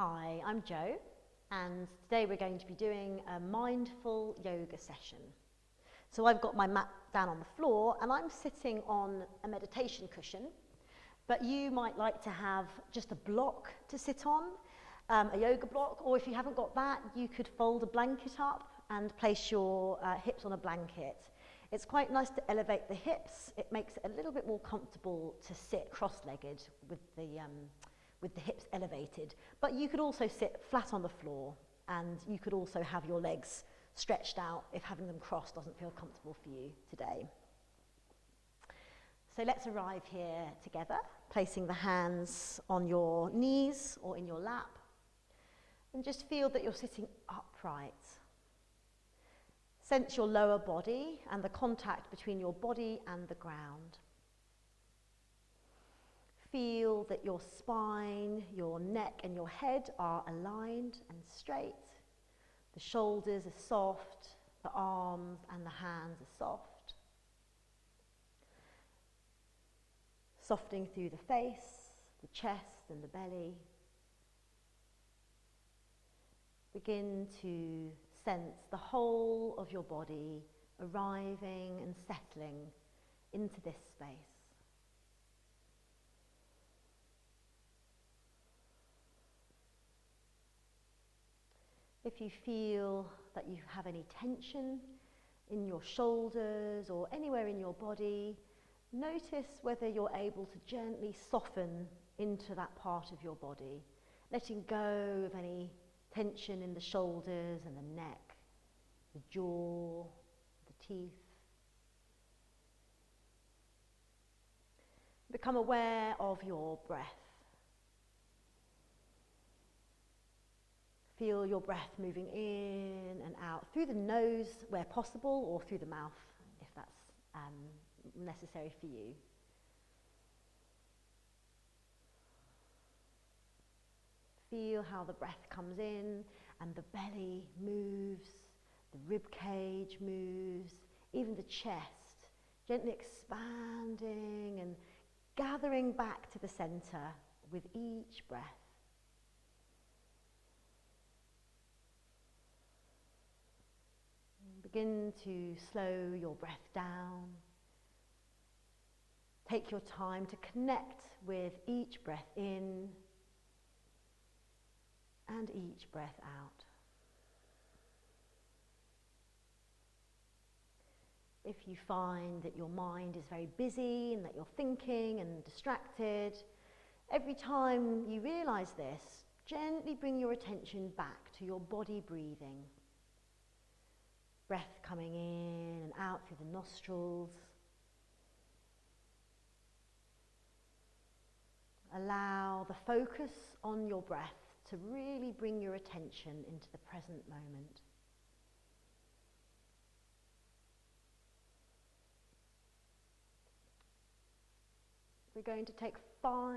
Hi, I'm Jo, and today we're going to be doing a mindful yoga session. So I've got my mat down on the floor and I'm sitting on a meditation cushion, but you might like to have just a block to sit on, a yoga block, or if you haven't got that, you could fold a blanket up and place your hips on a blanket. It's quite nice to elevate the hips. It makes it a little bit more comfortable to sit cross-legged with the hips elevated. But you could also sit flat on the floor, and you could also have your legs stretched out if having them crossed doesn't feel comfortable for you today. So let's arrive here together, placing the hands on your knees or in your lap, and just feel that you're sitting upright. Sense your lower body and the contact between your body and the ground. Feel that your spine, your neck and your head are aligned and straight. The shoulders are soft, the arms and the hands are soft. Softening through the face, the chest and the belly. Begin to sense the whole of your body arriving and settling into this space. If you feel that you have any tension in your shoulders or anywhere in your body, notice whether you're able to gently soften into that part of your body, letting go of any tension in the shoulders and the neck, the jaw, the teeth. Become aware of your breath. Feel your breath moving in and out through the nose where possible, or through the mouth if that's necessary for you. Feel how the breath comes in and the belly moves, the rib cage moves, even the chest, gently expanding and gathering back to the center with each breath. Begin to slow your breath down. Take your time to connect with each breath in and each breath out. If you find that your mind is very busy and that you're thinking and distracted, every time you realize this, gently bring your attention back to your body breathing. Breath coming in and out through the nostrils. Allow the focus on your breath to really bring your attention into the present moment. We're going to take 5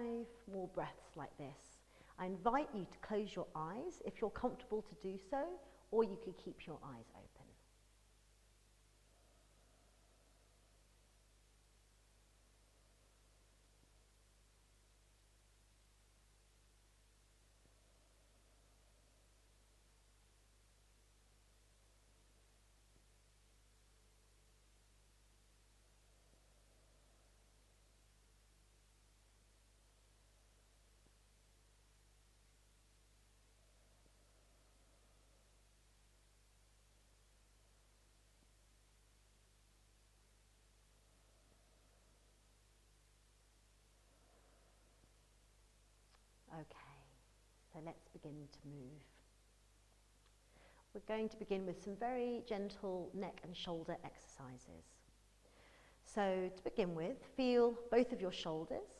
more breaths like this. I invite you to close your eyes if you're comfortable to do so, or you could keep your eyes open. Okay, so let's begin to move. We're going to begin with some very gentle neck and shoulder exercises. So to begin with, feel both of your shoulders,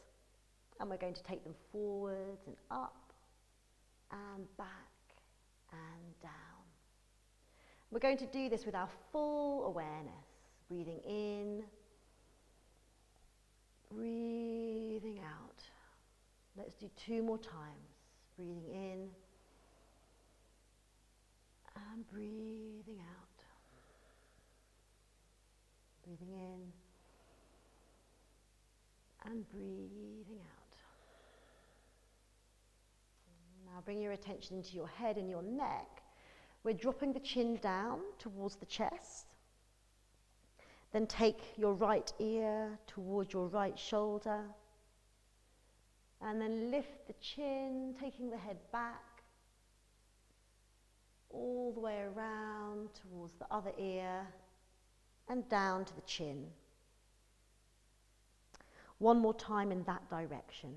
and we're going to take them forwards and up and back and down. We're going to do this with our full awareness, breathing in, breathing out. Let's do 2 more times. Breathing in and breathing out. Breathing in and breathing out. Now bring your attention into your head and your neck. We're dropping the chin down towards the chest. Then take your right ear towards your right shoulder. And then lift the chin, taking the head back, all the way around towards the other ear, and down to the chin. One more time in that direction.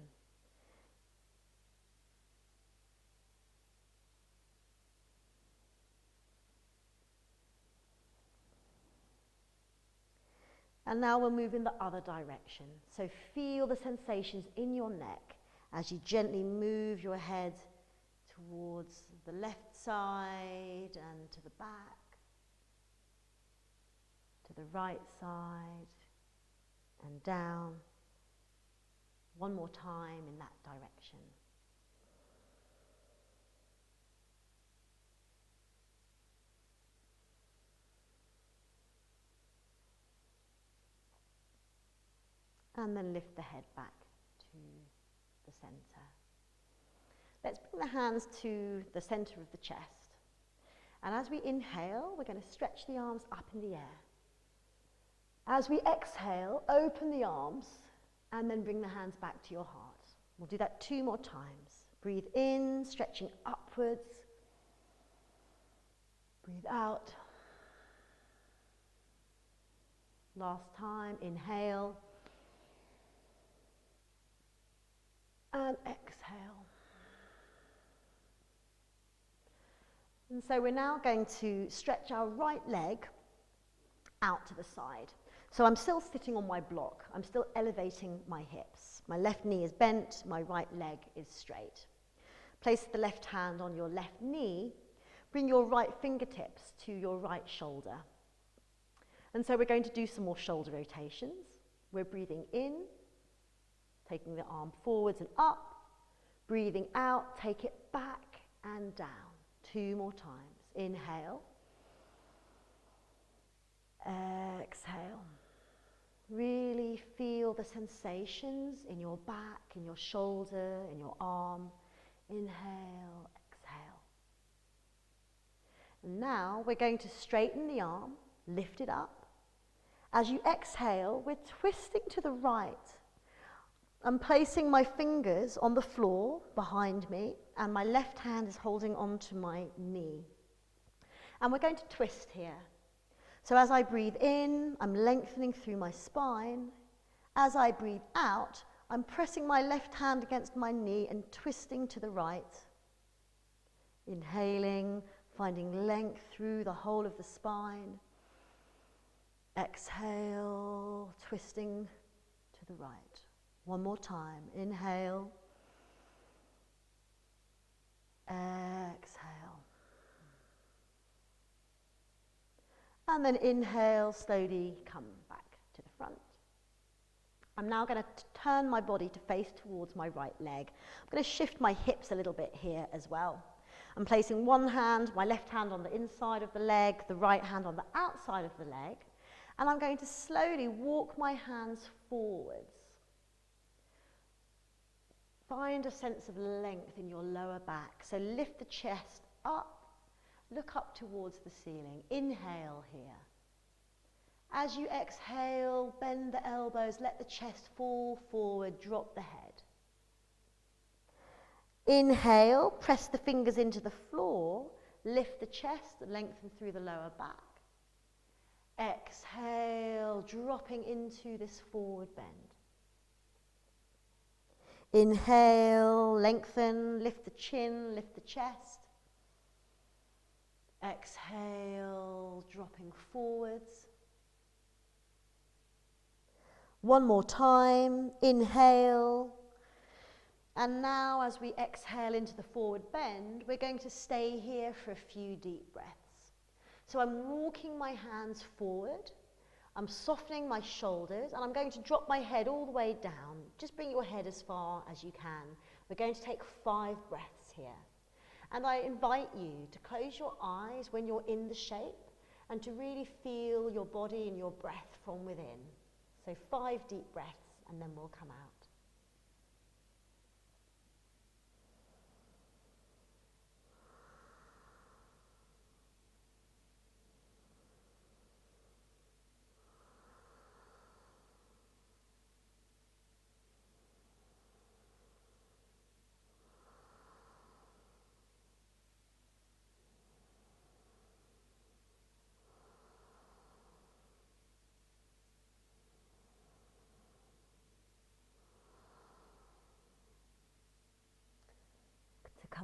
And now we'll move in the other direction. So feel the sensations in your neck as you gently move your head towards the left side and to the back, to the right side and down. One more time in that direction. And then lift the head back to the center. Let's bring the hands to the center of the chest. And as we inhale, we're going to stretch the arms up in the air. As we exhale, open the arms and then bring the hands back to your heart. We'll do that 2 more times. Breathe in, stretching upwards. Breathe out. Last time, inhale. And exhale. And so we're now going to stretch our right leg out to the side. So I'm still sitting on my block. I'm still elevating my hips. My left knee is bent, my right leg is straight. Place the left hand on your left knee. Bring your right fingertips to your right shoulder. And so we're going to do some more shoulder rotations. We're breathing in, taking the arm forwards and up. Breathing out, take it back and down. 2 more times. Inhale. Exhale. Really feel the sensations in your back, in your shoulder, in your arm. Inhale, exhale. And now we're going to straighten the arm, lift it up. As you exhale, we're twisting to the right. I'm placing my fingers on the floor behind me, and my left hand is holding onto my knee. And we're going to twist here. So as I breathe in, I'm lengthening through my spine. As I breathe out, I'm pressing my left hand against my knee and twisting to the right. Inhaling, finding length through the whole of the spine. Exhale, twisting to the right. One more time. Inhale. Exhale. And then inhale, slowly come back to the front. I'm now going to turn my body to face towards my right leg. I'm going to shift my hips a little bit here as well. I'm placing one hand, my left hand on the inside of the leg, the right hand on the outside of the leg, and I'm going to slowly walk my hands forwards. Find a sense of length in your lower back. So lift the chest up. Look up towards the ceiling. Inhale here. As you exhale, bend the elbows, let the chest fall forward, drop the head. Inhale, press the fingers into the floor, lift the chest, lengthen through the lower back. Exhale, dropping into this forward bend. Inhale, lengthen, lift the chin, lift the chest. Exhale, dropping forwards. One more time, inhale. And now as we exhale into the forward bend, we're going to stay here for a few deep breaths. So I'm walking my hands forward, I'm softening my shoulders, and I'm going to drop my head all the way down. Just bring your head as far as you can. We're going to take 5 breaths here. And I invite you to close your eyes when you're in the shape and to really feel your body and your breath from within. So 5 deep breaths and then we'll come out.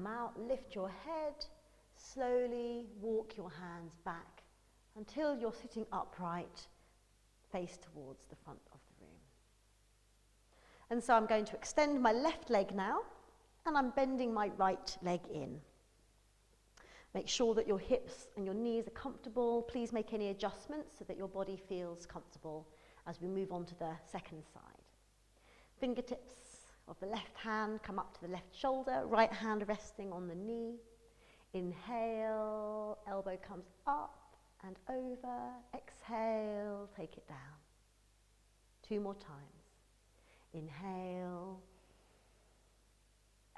come out, lift your head, slowly walk your hands back until you're sitting upright, face towards the front of the room. And so I'm going to extend my left leg now, and I'm bending my right leg in. Make sure that your hips and your knees are comfortable. Please make any adjustments so that your body feels comfortable as we move on to the second side. Fingertips of the left hand come up to the left shoulder, right hand resting on the knee. Inhale, elbow comes up and over. Exhale, take it down. 2 more times. Inhale,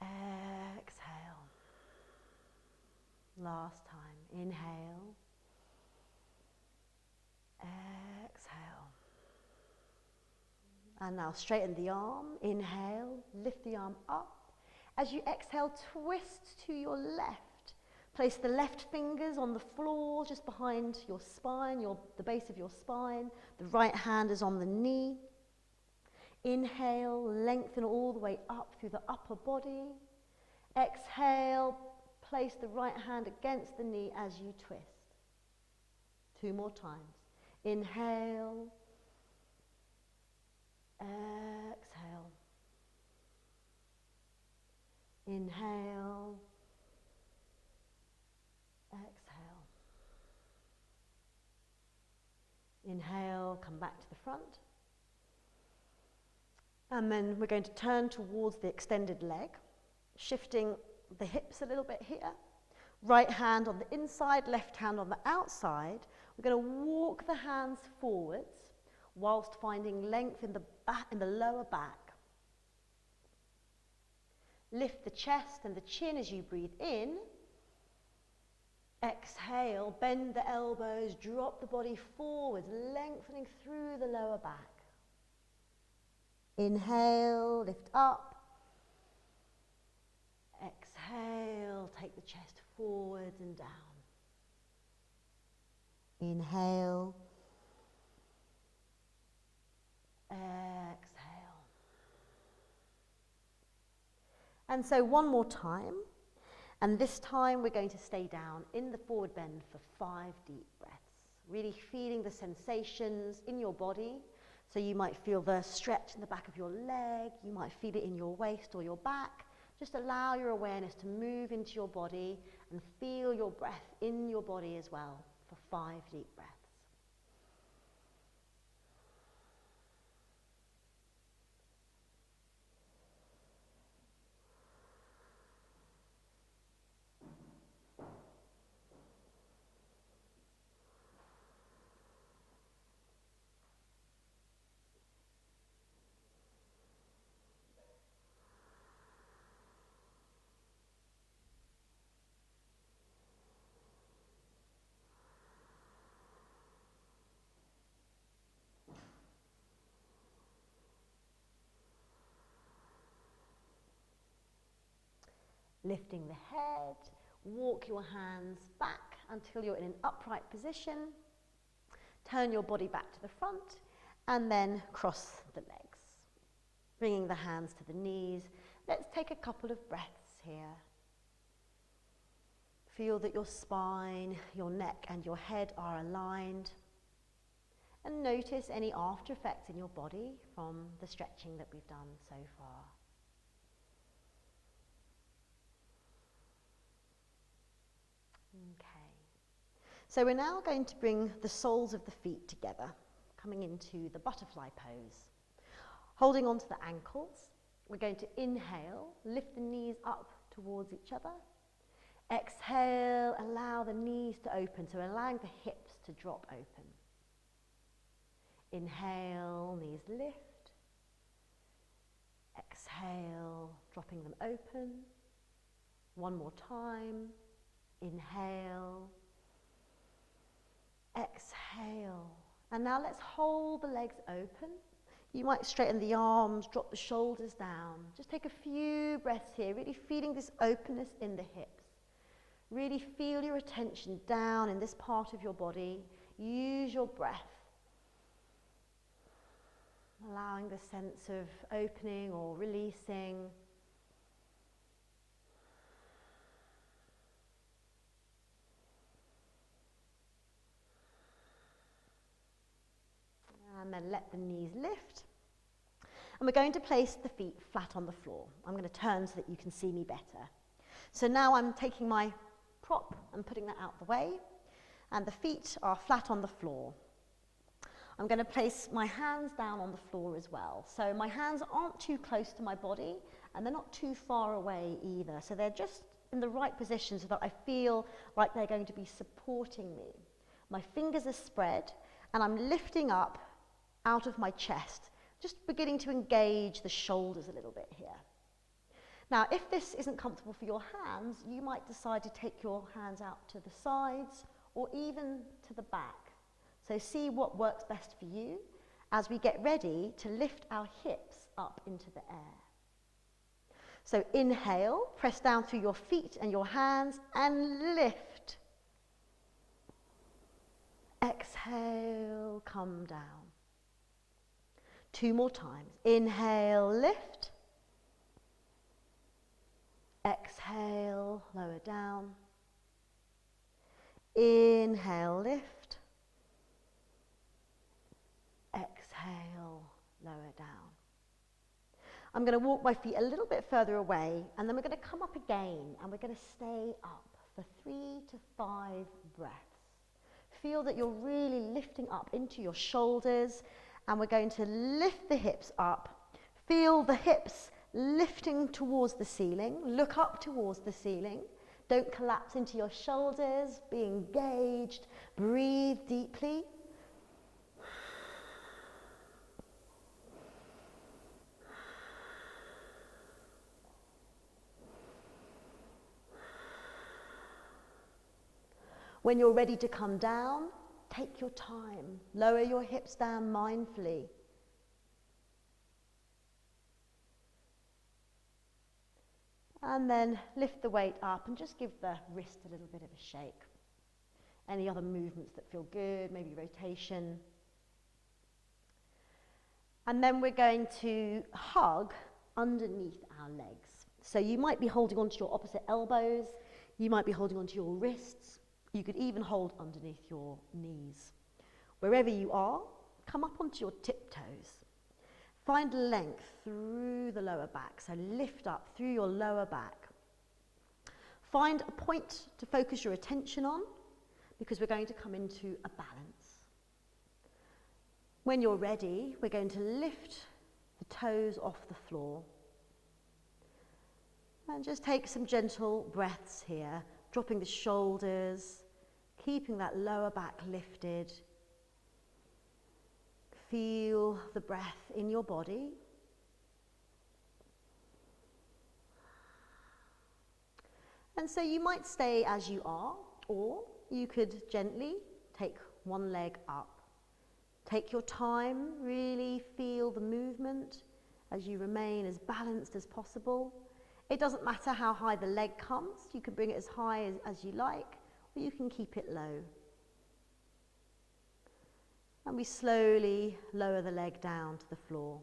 exhale. Last time. Inhale, exhale. And now straighten the arm. Inhale, lift the arm up. As you exhale, twist to your left. Place the left fingers on the floor just behind your spine, the base of your spine. The right hand is on the knee. Inhale, lengthen all the way up through the upper body. Exhale, place the right hand against the knee as you twist. 2 more times. Inhale, exhale. Inhale, exhale. Inhale, come back to the front. And then we're going to turn towards the extended leg, shifting the hips a little bit here. Right hand on the inside, left hand on the outside. We're going to walk the hands forwards whilst finding length in the back, in the lower back. Lift the chest and the chin as you breathe in. Exhale, bend the elbows, drop the body forwards, lengthening through the lower back. Inhale, lift up. Exhale, take the chest forwards and down. Inhale. Exhale. And so one more time. And this time we're going to stay down in the forward bend for 5 deep breaths. Really feeling the sensations in your body. So you might feel the stretch in the back of your leg. You might feel it in your waist or your back. Just allow your awareness to move into your body and feel your breath in your body as well for 5 deep breaths. Lifting the head, walk your hands back until you're in an upright position. Turn your body back to the front and then cross the legs. Bringing the hands to the knees. Let's take a couple of breaths here. Feel that your spine, your neck and your head are aligned. And notice any after effects in your body from the stretching that we've done so far. Okay, so we're now going to bring the soles of the feet together, coming into the butterfly pose. Holding onto the ankles, we're going to inhale, lift the knees up towards each other. Exhale, allow the knees to open, so allowing the hips to drop open. Inhale, knees lift. Exhale, dropping them open. One more time. Inhale, exhale. And now let's hold the legs open. You might straighten the arms, drop the shoulders down. Just take a few breaths here, really feeling this openness in the hips. Really feel your attention down in this part of your body. Use your breath. Allowing the sense of opening or releasing. and then let the knees lift. And we're going to place the feet flat on the floor. I'm going to turn so that you can see me better. So now I'm taking my prop and putting that out the way, and the feet are flat on the floor. I'm going to place my hands down on the floor as well. So my hands aren't too close to my body, and they're not too far away either. So they're just in the right position so that I feel like they're going to be supporting me. My fingers are spread, and I'm lifting up out of my chest, just beginning to engage the shoulders a little bit here. Now, if this isn't comfortable for your hands, you might decide to take your hands out to the sides or even to the back. So see what works best for you as we get ready to lift our hips up into the air. So inhale, press down through your feet and your hands and lift. Exhale, come down. 2 more times. Inhale, lift. Exhale, lower down. Inhale, lift. Exhale, lower down. I'm going to walk my feet a little bit further away, and then we're going to come up again, and we're going to stay up for 3 to 5 breaths. Feel that you're really lifting up into your shoulders, and we're going to lift the hips up. Feel the hips lifting towards the ceiling. Look up towards the ceiling. Don't collapse into your shoulders. Be engaged. Breathe deeply. When you're ready to come down, take your time. Lower your hips down mindfully. And then lift the weight up and just give the wrist a little bit of a shake. Any other movements that feel good, maybe rotation. And then we're going to hug underneath our legs. So you might be holding onto your opposite elbows. You might be holding onto your wrists. You could even hold underneath your knees. Wherever you are, come up onto your tiptoes. Find length through the lower back, so lift up through your lower back. Find a point to focus your attention on, because we're going to come into a balance. When you're ready, we're going to lift the toes off the floor. And just take some gentle breaths here, dropping the shoulders, keeping that lower back lifted. Feel the breath in your body. And so you might stay as you are, or you could gently take one leg up. Take your time, really feel the movement as you remain as balanced as possible. It doesn't matter how high the leg comes. You can bring it as high as you like, or you can keep it low. And we slowly lower the leg down to the floor.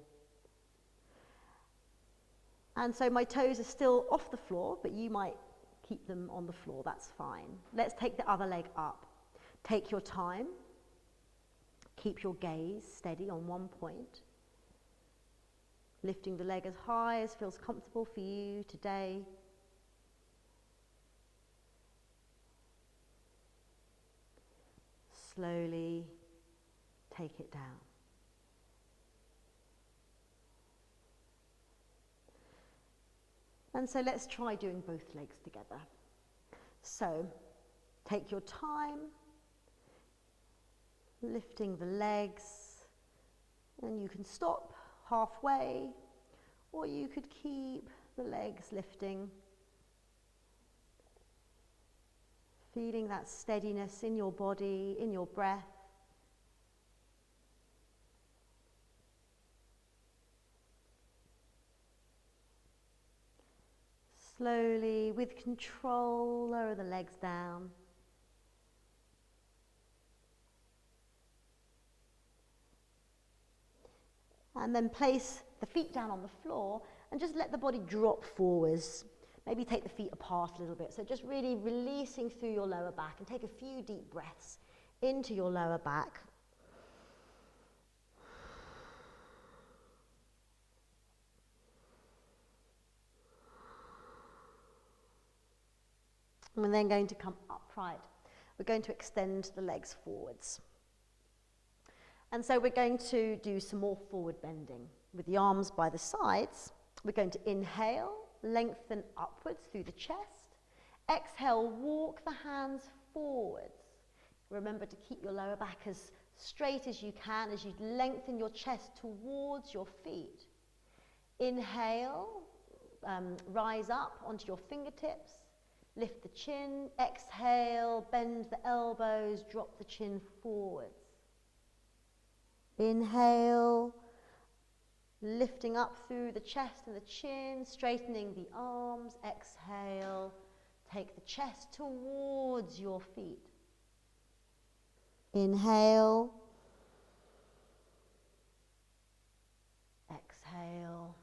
And so my toes are still off the floor, but you might keep them on the floor, that's fine. Let's take the other leg up. Take your time. Keep your gaze steady on one point. Lifting the leg as high as feels comfortable for you today. Slowly take it down. And so let's try doing both legs together. So take your time, lifting the legs, and you can stop halfway, or you could keep the legs lifting. Feeling that steadiness in your body, in your breath. Slowly, with control, lower the legs down. And then place the feet down on the floor and just let the body drop forwards. Maybe take the feet apart a little bit. So just really releasing through your lower back, and take a few deep breaths into your lower back. And we're then going to come upright. We're going to extend the legs forwards. And so we're going to do some more forward bending. With the arms by the sides, we're going to inhale, lengthen upwards through the chest. Exhale, walk the hands forwards. Remember to keep your lower back as straight as you can as you lengthen your chest towards your feet. Inhale, rise up onto your fingertips, lift the chin. Exhale, bend the elbows, drop the chin forwards. Inhale, lifting up through the chest and the chin, straightening the arms. Exhale, take the chest towards your feet. Inhale, exhale.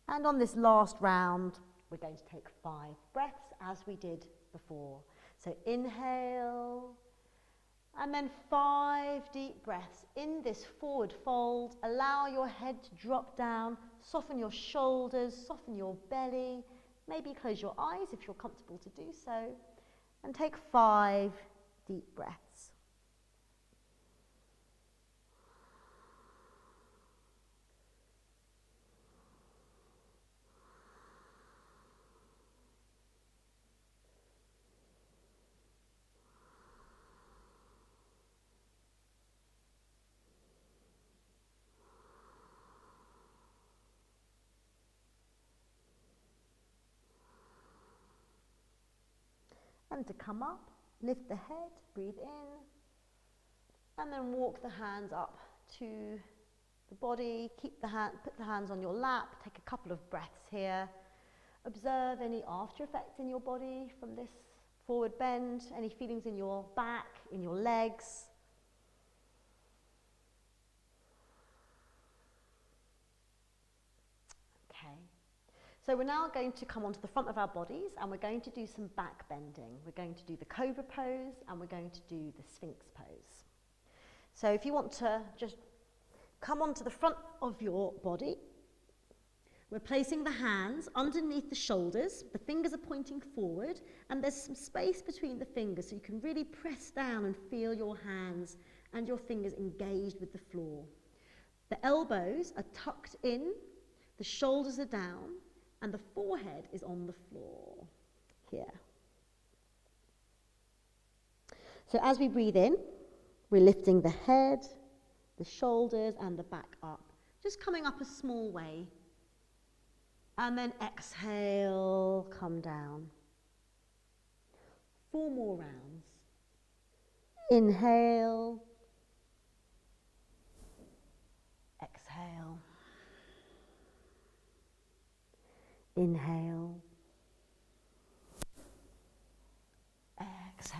And on this last round, we're going to take 5 breaths as we did before. So inhale, and then 5 deep breaths. In this forward fold, allow your head to drop down, soften your shoulders, soften your belly, maybe close your eyes if you're comfortable to do so, and take 5 deep breaths. And to come up, lift the head, breathe in, and then walk the hands up to the body. Put the hands on your lap, take a couple of breaths here. Observe any after effects in your body from this forward bend, any feelings in your back, in your legs. Okay. So we're now going to come onto the front of our bodies and we're going to do some back bending. We're going to do the Cobra Pose and we're going to do the Sphinx Pose. So if you want to just come onto the front of your body, we're placing the hands underneath the shoulders, the fingers are pointing forward, and there's some space between the fingers so you can really press down and feel your hands and your fingers engaged with the floor. The elbows are tucked in, the shoulders are down, and the forehead is on the floor, here. So as we breathe in, we're lifting the head, the shoulders, and the back up, just coming up a small way. And then exhale, come down. 4 more rounds. Inhale, exhale. Inhale, exhale.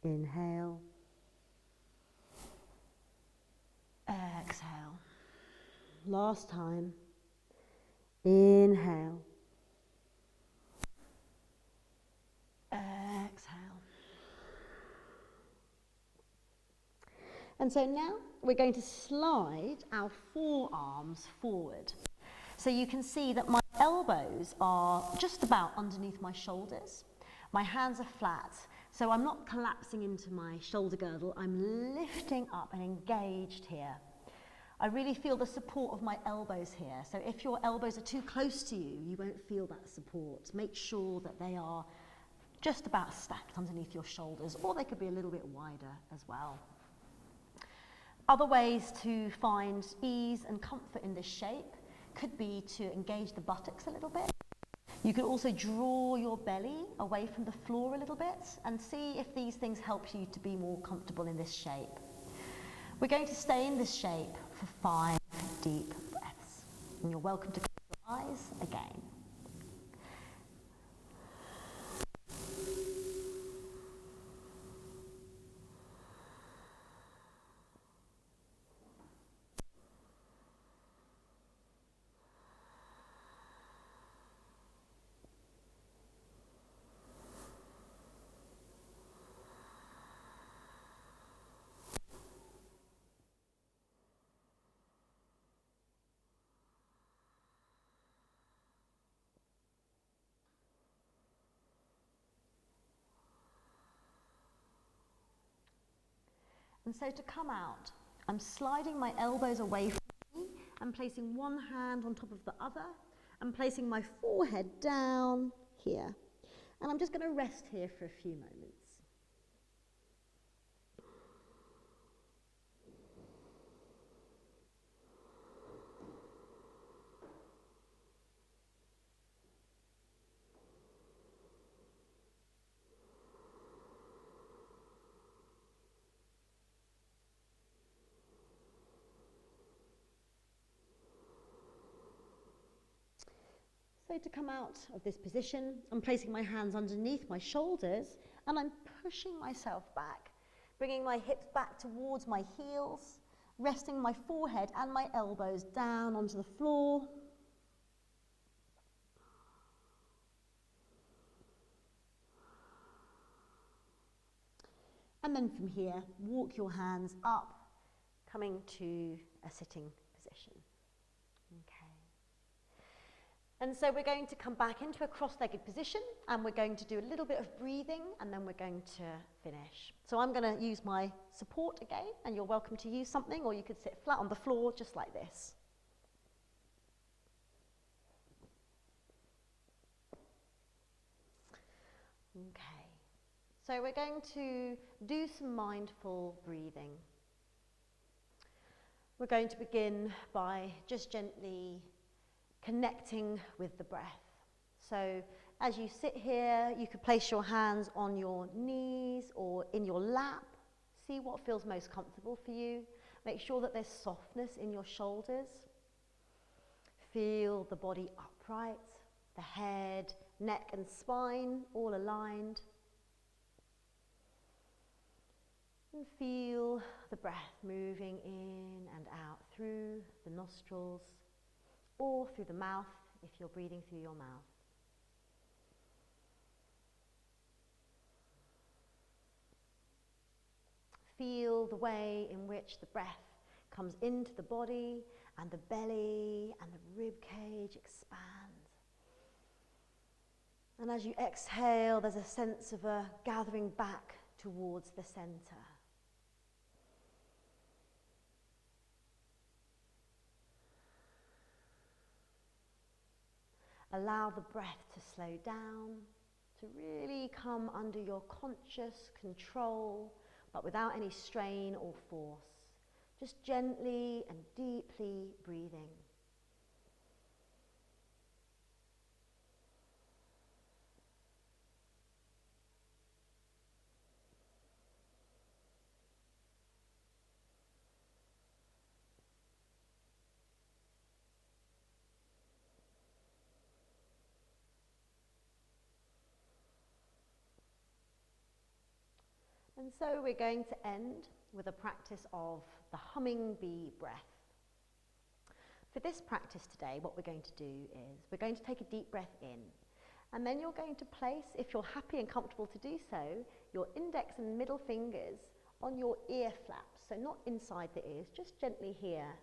Inhale, exhale. Last time. Inhale, exhale. And so now we're going to slide our forearms forward. So you can see that my elbows are just about underneath my shoulders. My hands are flat, so I'm not collapsing into my shoulder girdle. I'm lifting up and engaged here. I really feel the support of my elbows here. So if your elbows are too close to you, you won't feel that support. Make sure that they are just about stacked underneath your shoulders, or they could be a little bit wider as well. Other ways to find ease and comfort in this shape could be to engage the buttocks a little bit. You could also draw your belly away from the floor a little bit and see if these things help you to be more comfortable in this shape. We're going to stay in this shape for 5 deep breaths. And you're welcome to close your eyes again. And so to come out, I'm sliding my elbows away from me and placing one hand on top of the other and placing my forehead down here. And I'm just going to rest here for a few moments. So to come out of this position, I'm placing my hands underneath my shoulders and I'm pushing myself back, bringing my hips back towards my heels, resting my forehead and my elbows down onto the floor. And then from here, walk your hands up, coming to a sitting position. Okay. And so we're going to come back into a cross-legged position and we're going to do a little bit of breathing and then we're going to finish. So I'm going to use my support again, and you're welcome to use something, or you could sit flat on the floor just like this. Okay. So we're going to do some mindful breathing. We're going to begin by just gently connecting with the breath. So as you sit here, you could place your hands on your knees or in your lap. See what feels most comfortable for you. Make sure that there's softness in your shoulders. Feel the body upright, the head, neck and spine all aligned. And feel the breath moving in and out through the nostrils or through the mouth if you're breathing through your mouth. Feel the way in which the breath comes into the body and the belly and the rib cage expands. And as you exhale, there's a sense of a gathering back towards the center. Allow the breath to slow down, to really come under your conscious control, but without any strain or force. Just gently and deeply breathing. And so we're going to end with a practice of the humming bee breath. For this practice today, what we're going to do is we're going to take a deep breath in, and then you're going to place, if you're happy and comfortable to do so, your index and middle fingers on your ear flaps, so not inside the ears, just gently here.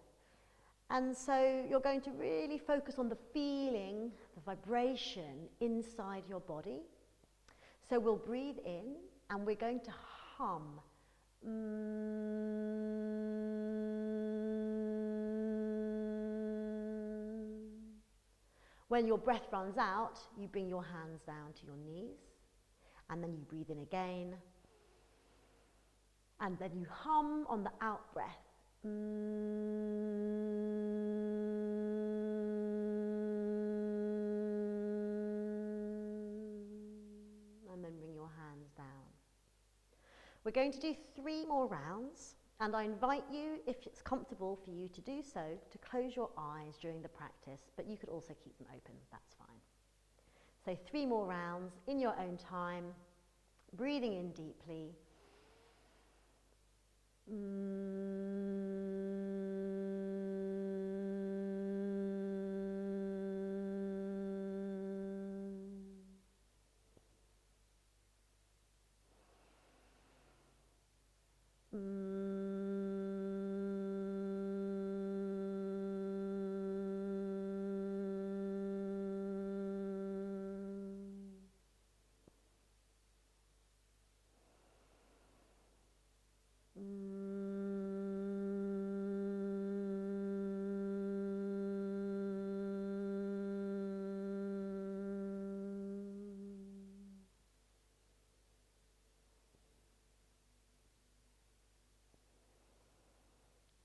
And so you're going to really focus on the feeling, the vibration inside your body. So we'll breathe in, and we're going to hum. When your breath runs out, you bring your hands down to your knees, and then you breathe in again, and then you hum on the out breath. And then bring your hands down. We're going to do 3 more rounds, and I invite you, if it's comfortable for you to do so, to close your eyes during the practice, but you could also keep them open, that's fine. So 3 more rounds in your own time, breathing in deeply.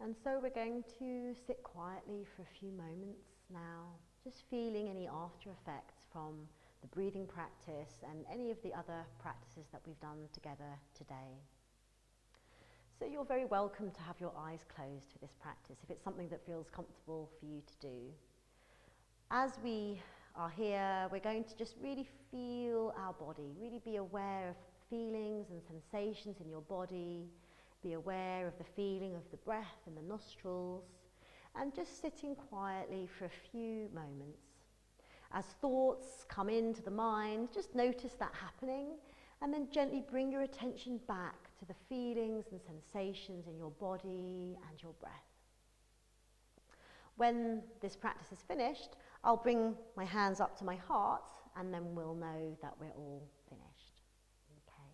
And so we're going to sit quietly for a few moments now, just feeling any after effects from the breathing practice and any of the other practices that we've done together today. So you're very welcome to have your eyes closed for this practice if it's something that feels comfortable for you to do. As we are here, we're going to just really feel our body, really be aware of feelings and sensations in your body, be aware of the feeling of the breath in the nostrils, and just sitting quietly for a few moments. As thoughts come into the mind, just notice that happening, and then gently bring your attention back to the feelings and sensations in your body and your breath. When this practice is finished, I'll bring my hands up to my heart, and then we'll know that we're all finished. Okay.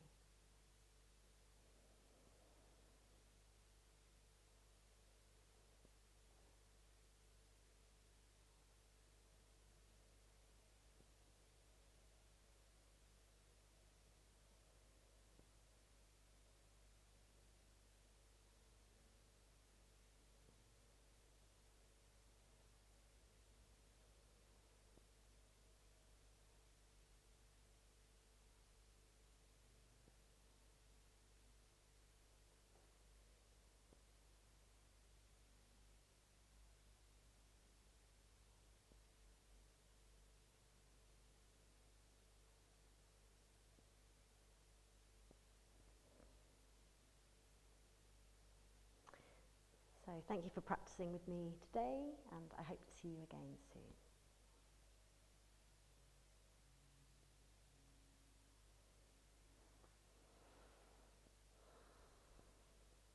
So thank you for practicing with me today, and I hope to see you again soon.